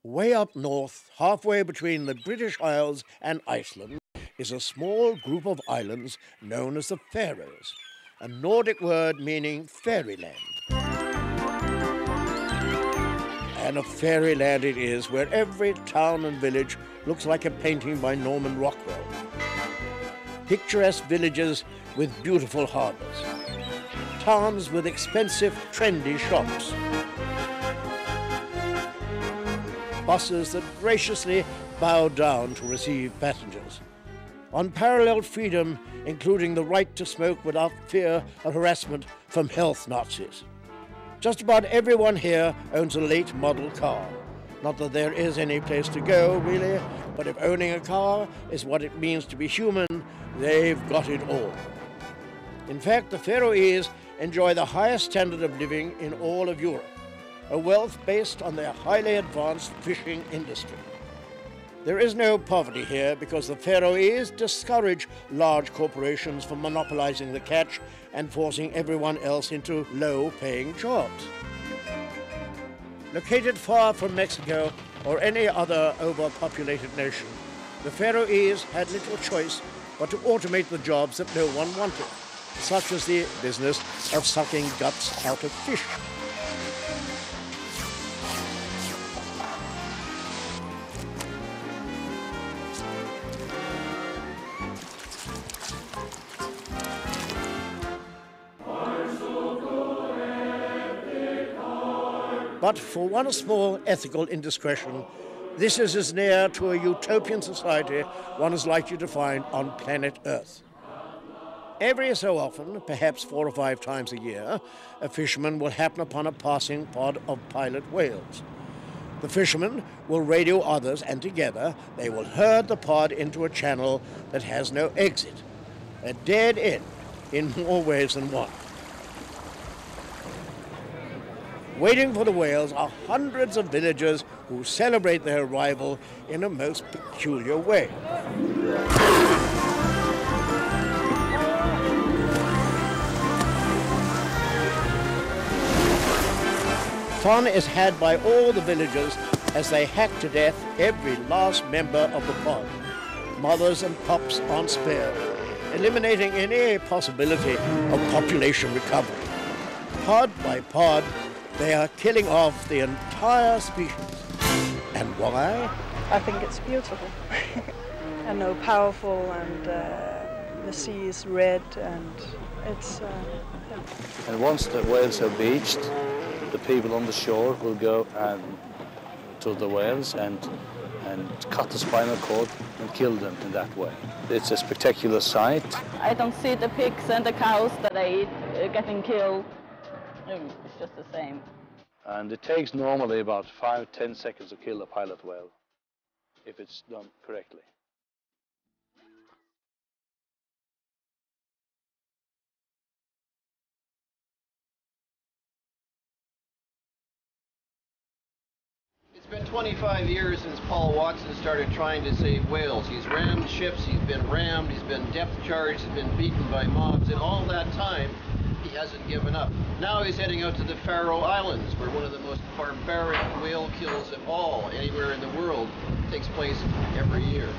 Way up north, halfway between the British Isles and Iceland, is a small group of islands known as the Faroes, a Nordic word meaning fairyland. And a fairyland it is, where every town and village looks like a painting by Norman Rockwell. Picturesque villages with beautiful harbours. Towns with expensive, trendy shops. Buses that graciously bow down to receive passengers. Unparalleled freedom, including the right to smoke without fear of harassment from health Nazis. Just about everyone here owns a late model car. Not that there is any place to go, really, but if owning a car is what it means to be human, they've got it all. In fact, the Faroese enjoy the highest standard of living in all of Europe, a wealth based on their highly advanced fishing industry. There is no poverty here because the Faroese discourage large corporations from monopolizing the catch and forcing everyone else into low-paying jobs. Located far from Mexico or any other overpopulated nation, the Faroese had little choice but to automate the jobs that no one wanted, such as the business of sucking guts out of fish. But for one small ethical indiscretion, this is as near to a utopian society one is likely to find on planet Earth. Every so often, perhaps 4 or 5 times a year, a fisherman will happen upon a passing pod of pilot whales. The fisherman will radio others, and together they will herd the pod into a channel that has no exit, a dead end in more ways than one. Waiting for the whales are hundreds of villagers who celebrate their arrival in a most peculiar way. Fun is had by all the villagers as they hack to death every last member of the pod. Mothers and pups aren't spared, eliminating any possibility of population recovery. Pod by pod, they are killing off the entire species. And why? I think it's beautiful. I know, powerful, and the sea is red, and it's... yeah. And once the whales are beached, the people on the shore will go to the whales and cut the spinal cord and kill them in that way. It's a spectacular sight. I don't see the pigs and the cows that I eat getting killed. It's just the same. And it takes normally about 5-10 seconds to kill a pilot whale, if it's done correctly. It's been 25 years since Paul Watson started trying to save whales. He's rammed ships, he's been rammed, he's been depth charged, he's been beaten by mobs, and all that time, he hasn't given up. Now he's heading out to the Faroe Islands, where one of the most barbaric whale kills of all, anywhere in the world, takes place every year.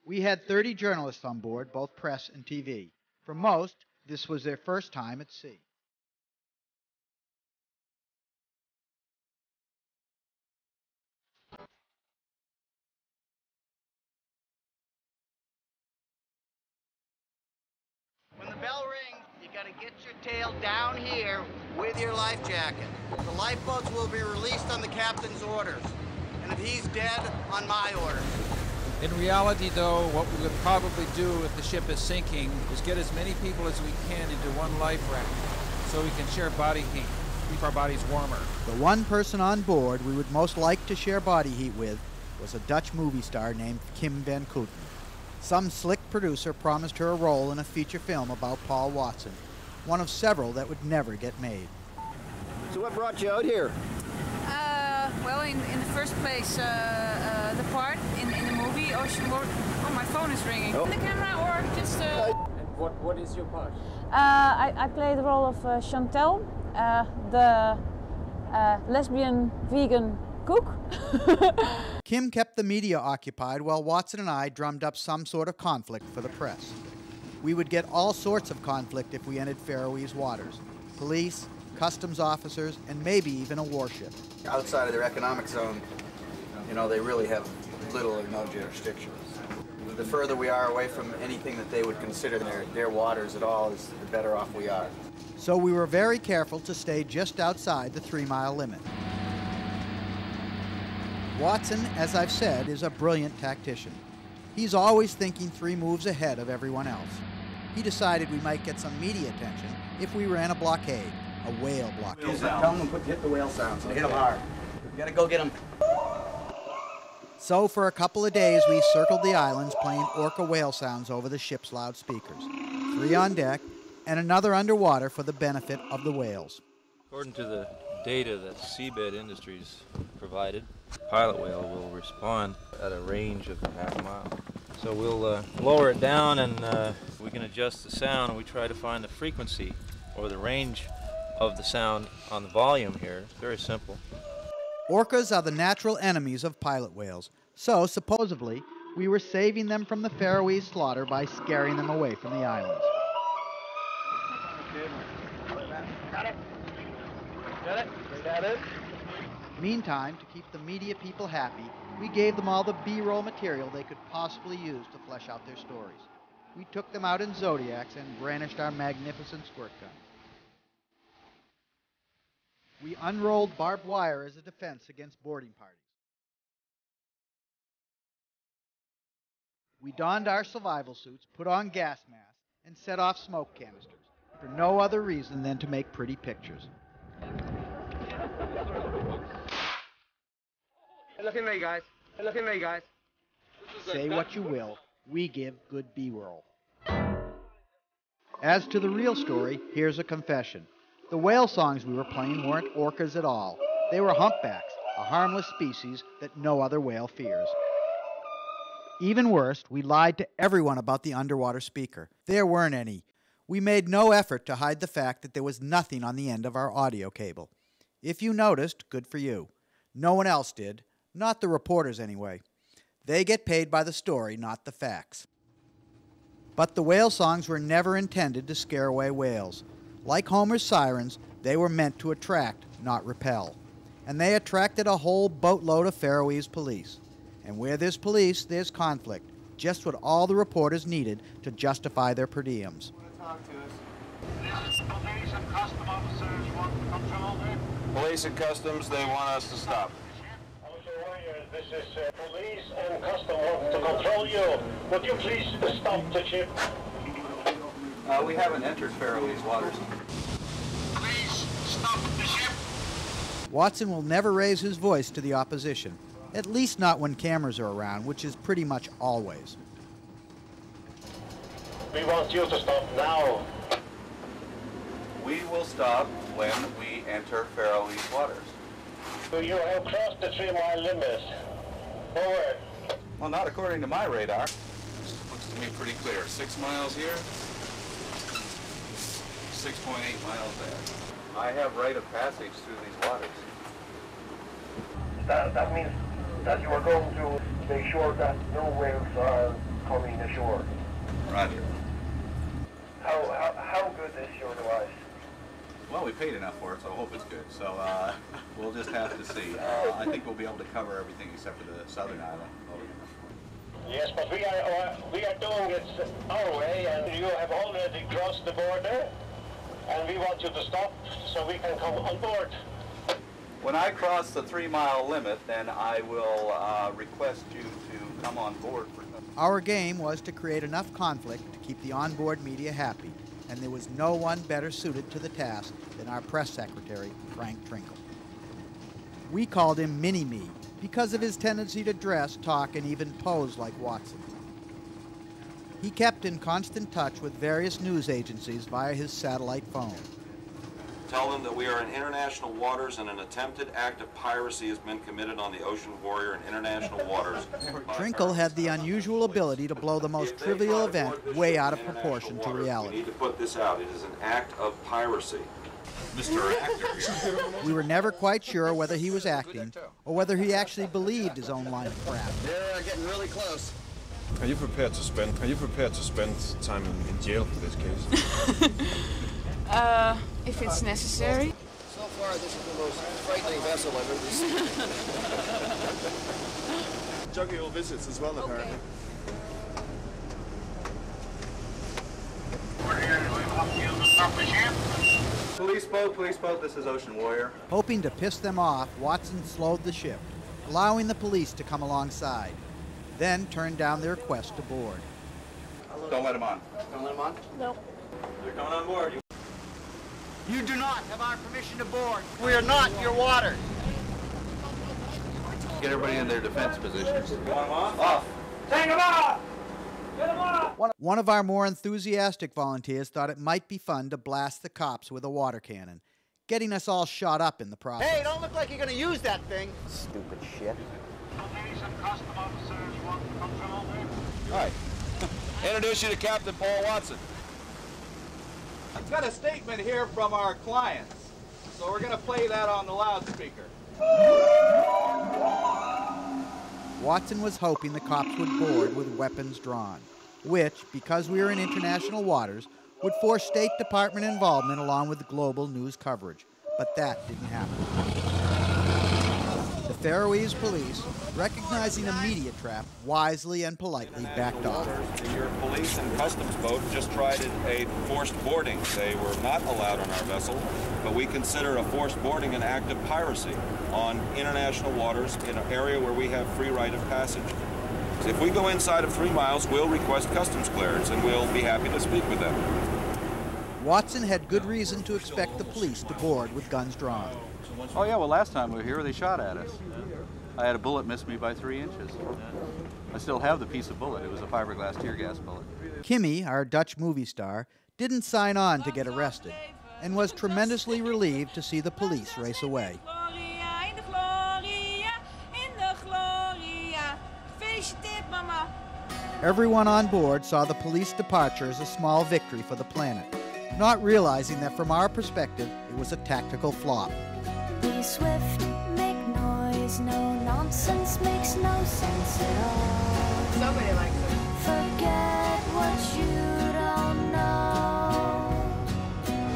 We had 30 journalists on board, both press and TV. For most, this was their first time at sea. When the bell rings, you gotta get your tail down here with your life jacket. The lifeboats will be released on the captain's orders, and if he's dead, on my orders. In reality, though, what we would probably do if the ship is sinking is get as many people as we can into one life raft so we can share body heat, keep our bodies warmer. The one person on board we would most like to share body heat with was a Dutch movie star named Kim van Kooten. Some slick producer promised her a role in a feature film about Paul Watson, one of several that would never get made. So what brought you out here? Well, in the first place, the part in the movie Ocean World. Oh, my phone is ringing. Oh. The camera or just... And what is your part? I play the role of Chantal, the lesbian vegan cook. Kim kept the media occupied while Watson and I drummed up some sort of conflict for the press. We would get all sorts of conflict if we entered Faroese waters. Police, customs officers, and maybe even a warship. Outside of their economic zone, you know, they really have little or no jurisdiction. The further we are away from anything that they would consider their waters at all, is the better off we are. So we were very careful to stay just outside the 3-mile limit. Watson, as I've said, is a brilliant tactician. He's always thinking 3 moves ahead of everyone else. He decided we might get some media attention if we ran a blockade, a whale blockade. Tell them to hit the whale sounds and hit them hard. We gotta go get them. So for a couple of days we circled the islands playing orca whale sounds over the ship's loudspeakers. 3 on deck and another underwater for the benefit of the whales. According to the data that Seabed Industries provided, pilot whale will respond at a range of half a mile. So we'll lower it down and we can adjust the sound, and we try to find the frequency or the range of the sound on the volume here. It's very simple. Orcas are the natural enemies of pilot whales, so supposedly we were saving them from the Faroese slaughter by scaring them away from the islands. Got it? Got it? Got it? Meantime, to keep the media people happy, we gave them all the B-roll material they could possibly use to flesh out their stories. We took them out in Zodiacs and brandished our magnificent squirt guns. We unrolled barbed wire as a defense against boarding parties. We donned our survival suits, put on gas masks, and set off smoke canisters, for no other reason than to make pretty pictures. Hey, look at me, guys. Hey, look at me, guys. Say what you will, we give good B-roll. As to the real story, here's a confession. The whale songs we were playing weren't orcas at all. They were humpbacks, a harmless species that no other whale fears. Even worse, we lied to everyone about the underwater speaker. There weren't any. We made no effort to hide the fact that there was nothing on the end of our audio cable. If you noticed, good for you. No one else did. Not the reporters, anyway. They get paid by the story, not the facts. But the whale songs were never intended to scare away whales. Like Homer's sirens, they were meant to attract, not repel. And they attracted a whole boatload of Faroese police. And where there's police, there's conflict. Just what all the reporters needed to justify their per diems. Police and custom officers want control there? Police and customs, they want us to stop. This is police and custom want to control you. Would you please stop the ship? We haven't entered Faroese waters. Please stop the ship. Watson will never raise his voice to the opposition, at least not when cameras are around, which is pretty much always. We want you to stop now. We will stop when we enter Faroese waters. You have crossed the 3-mile limit. Over. Well, not according to my radar. Looks to me pretty clear. 6 miles here, 6.8 miles there. I have right of passage through these waters. That means that you are going to make sure that no whales are coming ashore. Roger. How good is your device? Well, we paid enough for it, so I hope it's good. So we'll just have to see. I think we'll be able to cover everything except for the southern island. Yes, but we are doing it our way, and you have already crossed the border, and we want you to stop so we can come on board. When I cross the 3-mile limit, then I will request you to come on board. Our game was to create enough conflict to keep the onboard media happy, and there was no one better suited to the task than our press secretary, Frank Trinkle. We called him Mini-Me because of his tendency to dress, talk, and even pose like Watson. He kept in constant touch with various news agencies via his satellite phone. Tell them that we are in international waters and an attempted act of piracy has been committed on the Ocean Warrior in international waters. Trinkle had the unusual ability to blow the most trivial event way out of proportion to reality. We need to put this out. It is an act of piracy. Mr. Actor. We were never quite sure whether he was acting or whether he actually believed his own line of crap. They're getting really close. Are you prepared to spend time in jail for this case? If it's necessary. So far, this is the most frightening vessel I've ever seen. Jovial visits as well, apparently. Police boat, this is Ocean Warrior. Hoping to piss them off, Watson slowed the ship, allowing the police to come alongside, then turned down their request to board. Don't let him on. Don't let them on? No. They're coming on board. You do not have our permission to board. We are not your water. Get everybody in their defense positions. You want them off? Off. Take them off! Get them off! One of our more enthusiastic volunteers thought it might be fun to blast the cops with a water cannon, getting us all shot up in the process. Hey, don't look like you're going to use that thing. Stupid shit. All right. Introduce you to Captain Paul Watson. I've got a statement here from our clients, so we're going to play that on the loudspeaker. Watson was hoping the cops would board with weapons drawn, which, because we were in international waters, would force State Department involvement along with global news coverage. But that didn't happen. The Faroese police, recognizing a media trap, wisely and politely backed off. Your police and customs boat just tried a forced boarding. They were not allowed on our vessel, but we consider a forced boarding an act of piracy on international waters in an area where we have free right of passage. If we go inside of 3 miles, we'll request customs clearance and we'll be happy to speak with them. Watson had good reason to expect the police to board with guns drawn. Oh yeah, well last time we were here they shot at us. I had a bullet miss me by 3 inches. I still have the piece of bullet. It was a fiberglass tear gas bullet. Kimmy, our Dutch movie star, didn't sign on to get arrested and was tremendously relieved to see the police race away. Everyone on board saw the police departure as a small victory for the planet, not realizing that from our perspective, it was a tactical flop. Be swift, make noise, no nonsense makes no sense at all. Somebody likes it. Forget what you don't know.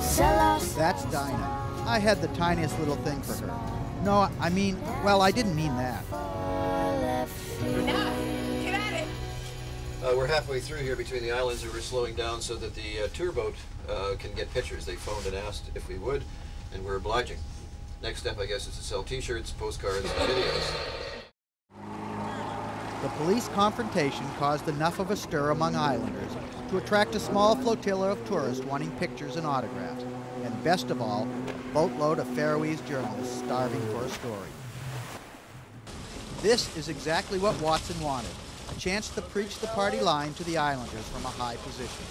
Sell us. That's Dinah. I had the tiniest little thing for her. No, I mean, well, I didn't mean that. We're halfway through here between the islands and we're slowing down so that the tour boat can get pictures. They phoned and asked if we would, and we're obliging. Next step, I guess, is to sell t-shirts, postcards, and videos. The police confrontation caused enough of a stir among islanders to attract a small flotilla of tourists wanting pictures and autographs, and best of all, a boatload of Faroese journalists starving for a story. This is exactly what Watson wanted. A chance to preach the party line to the islanders from a high position,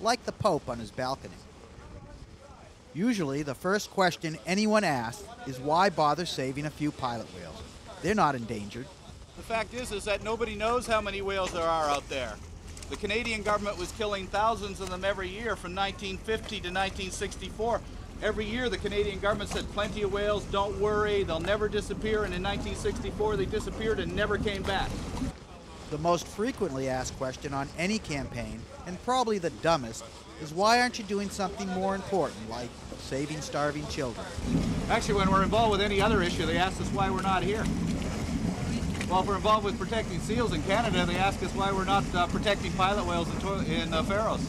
like the Pope on his balcony. Usually, the first question anyone asks is why bother saving a few pilot whales? They're not endangered. The fact is that nobody knows how many whales there are out there. The Canadian government was killing thousands of them every year from 1950 to 1964. Every year, the Canadian government said plenty of whales, don't worry, they'll never disappear, and in 1964 they disappeared and never came back. The most frequently asked question on any campaign, and probably the dumbest, is why aren't you doing something more important, like saving starving children? Actually, when we're involved with any other issue, they ask us why we're not here. Well, if we're involved with protecting seals in Canada, they ask us why we're not protecting pilot whales in Faroes.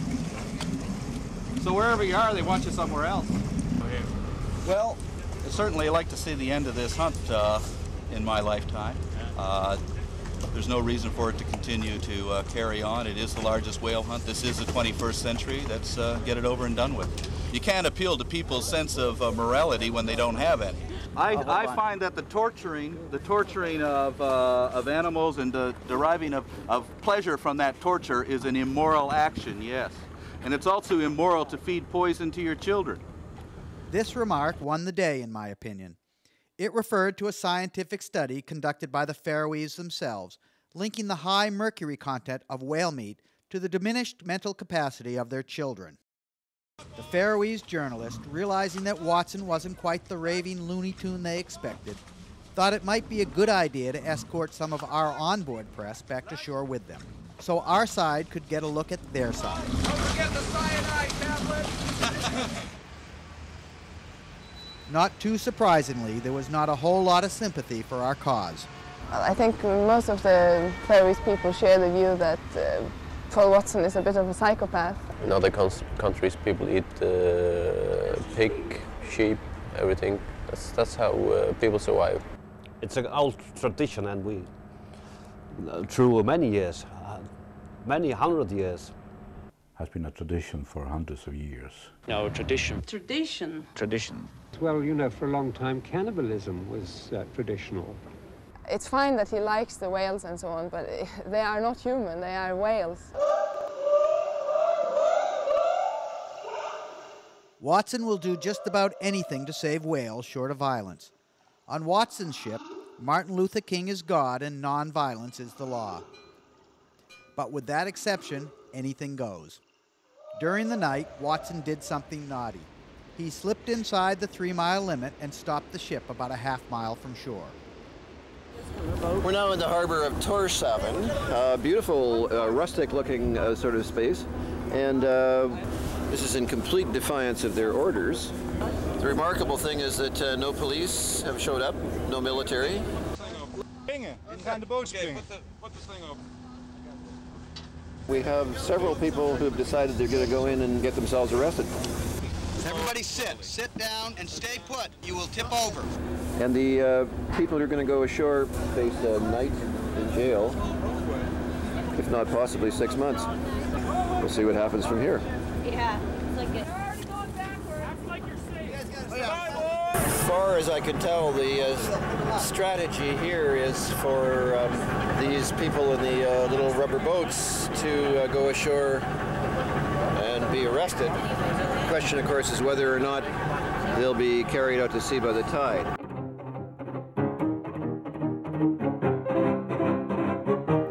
So wherever you are, they want you somewhere else. Well, certainly I like to see the end of this hunt in my lifetime. There's no reason for it to continue to carry on. It is the largest whale hunt. This is the 21st century. Let's get it over and done with. You can't appeal to people's sense of morality when they don't have any. I find that the torturing of animals and the deriving of pleasure from that torture is an immoral action, yes. And it's also immoral to feed poison to your children. This remark won the day, in my opinion. It referred to a scientific study conducted by the Faroese themselves, linking the high mercury content of whale meat to the diminished mental capacity of their children. The Faroese journalist, realizing that Watson wasn't quite the raving Looney Tune they expected, thought it might be a good idea to escort some of our onboard press back to shore with them, so our side could get a look at their side. Don't forget the cyanide tablet! Not too surprisingly, there was not a whole lot of sympathy for our cause. I think most of the Faroese people share the view that Paul Watson is a bit of a psychopath. In other countries, people eat pig, sheep, everything. That's how people survive. It's an old tradition, and we, through many years, many 100 years, has been a tradition for hundreds of years. No, tradition. Tradition. Tradition. Well, you know, for a long time, cannibalism was traditional. It's fine that he likes the whales and so on, but they are not human, they are whales. Watson will do just about anything to save whales short of violence. On Watson's ship, Martin Luther King is God and non-violence is the law. But with that exception, anything goes. During the night, Watson did something naughty. He slipped inside the 3-mile limit and stopped the ship about a half-mile from shore. We're now in the harbor of Tórshavn, beautiful rustic-looking sort of space, and this is in complete defiance of their orders. The remarkable thing is that no police have showed up, no military. We have several people who have decided they're going to go in and get themselves arrested. Everybody sit down and stay put. You will tip over. And the people who are going to go ashore face a night in jail, if not possibly 6 months. We'll see what happens from here. Yeah, it's like it. As far as I can tell, the strategy here is for these people in the little rubber boats to go ashore and be arrested. The question, of course, is whether or not they'll be carried out to sea by the tide.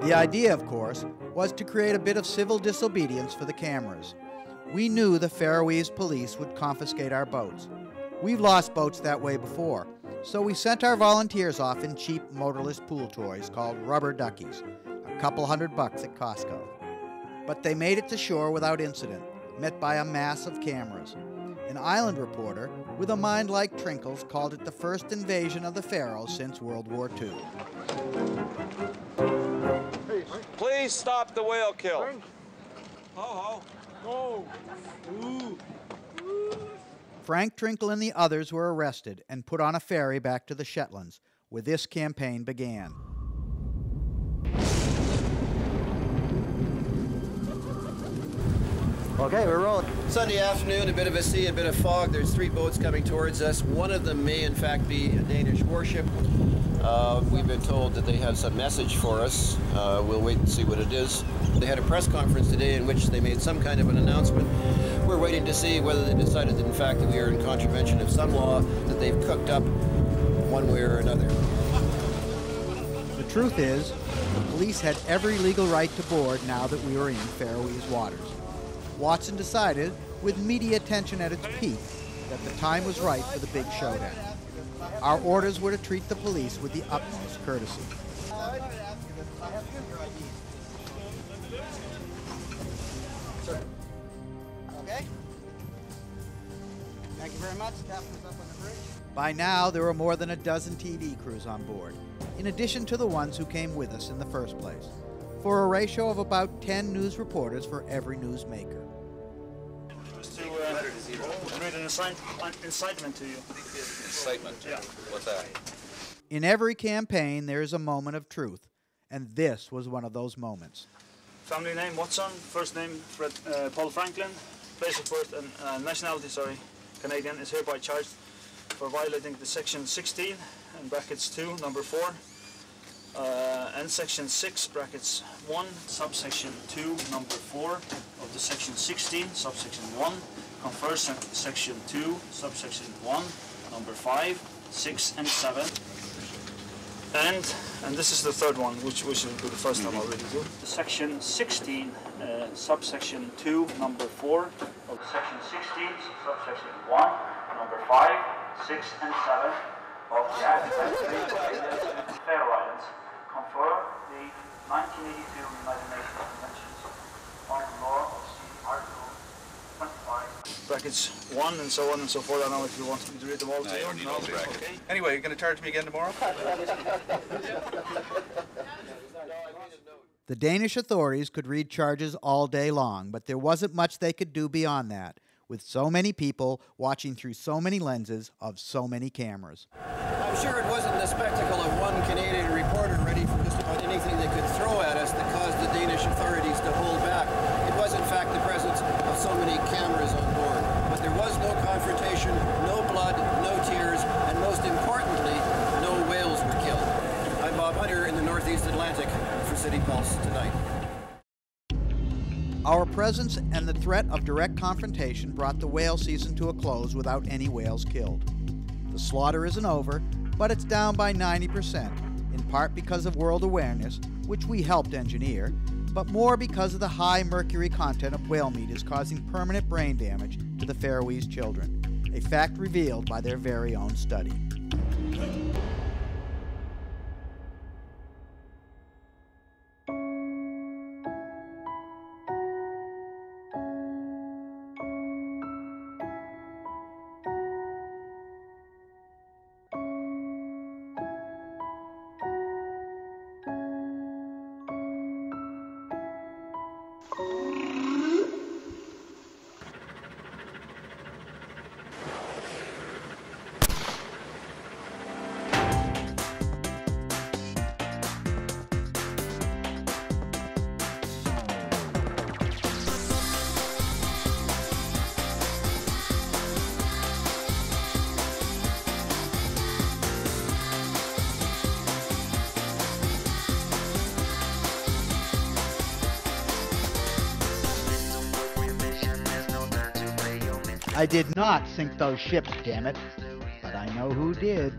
The idea, of course, was to create a bit of civil disobedience for the cameras. We knew the Faroese police would confiscate our boats. We've lost boats that way before, so we sent our volunteers off in cheap motorless pool toys called rubber duckies, a couple $100 at Costco. But they made it to shore without incident, met by a mass of cameras. An island reporter with a mind like Trinkle's called it the first invasion of the Faroes since World War II. Please stop the whale kill. Ho, ho. Ooh. Frank Trinkle and the others were arrested and put on a ferry back to the Shetlands, where this campaign began. Okay, we're rolling. Sunday afternoon, a bit of a sea, a bit of fog. There's 3 boats coming towards us. One of them may, in fact, be a Danish warship. We've been told that they have some message for us. We'll wait and see what it is. They had a press conference today in which they made some kind of an announcement. We're waiting to see whether they decided that, in fact, that we are in contravention of some law that they've cooked up one way or another. The truth is, the police had every legal right to board now that we were in Faroese waters. Watson decided, with media attention at its peak, that the time was right for the big showdown. Our orders were to treat the police with the utmost courtesy. Okay. Thank you very much. Captain's up on the bridge. By now, there were more than a dozen TV crews on board, in addition to the ones who came with us in the first place, for a ratio of about 10 news reporters for every newsmaker. I'm reading an incitement to you. Incitement? Yeah. What's that? In every campaign, there is a moment of truth, and this was one of those moments. Family name, Watson. First name, Paul Franklin. Place of birth and nationality, Canadian, is hereby charged for violating the section 16, in brackets 2, number 4, and section 6, brackets 1, subsection 2, number 4 of the section 16, subsection 1, confers section 2, subsection 1, number 5, 6, and 7. And this is the third one, which will be the first time I'll read it. Section 16, subsection 2, number 4 of section 16, subsection 1, number 5, 6 and 7 of the Act of Faroe Islands confer the 1982 United Nations Conventions on the Law of the Sea, Article 25. Brackets 1 and so on and so forth. I don't know if you want me to read them all to you. No, okay. Anyway, you're going to charge me again tomorrow? The Danish authorities could read charges all day long, but there wasn't much they could do beyond that, with so many people watching through so many lenses of so many cameras. I'm sure it wasn't the spectacle of one Canadian reporter ready for just about anything they could throw at us that caused the Danish authorities to hold back. It was in fact the presence of so many cameras on board. But there was no confrontation, no blood, no tears, and most importantly, no whales were killed. I'm Bob Hunter in the Northeast Atlantic for City Pulse tonight. Our presence and the threat of direct confrontation brought the whale season to a close without any whales killed. The slaughter isn't over, but it's down by 90%, in part because of world awareness, which we helped engineer, but more because of the high mercury content of whale meat is causing permanent brain damage to the Faroese children, a fact revealed by their very own study. I did not sink those ships, damn it, but I know who did.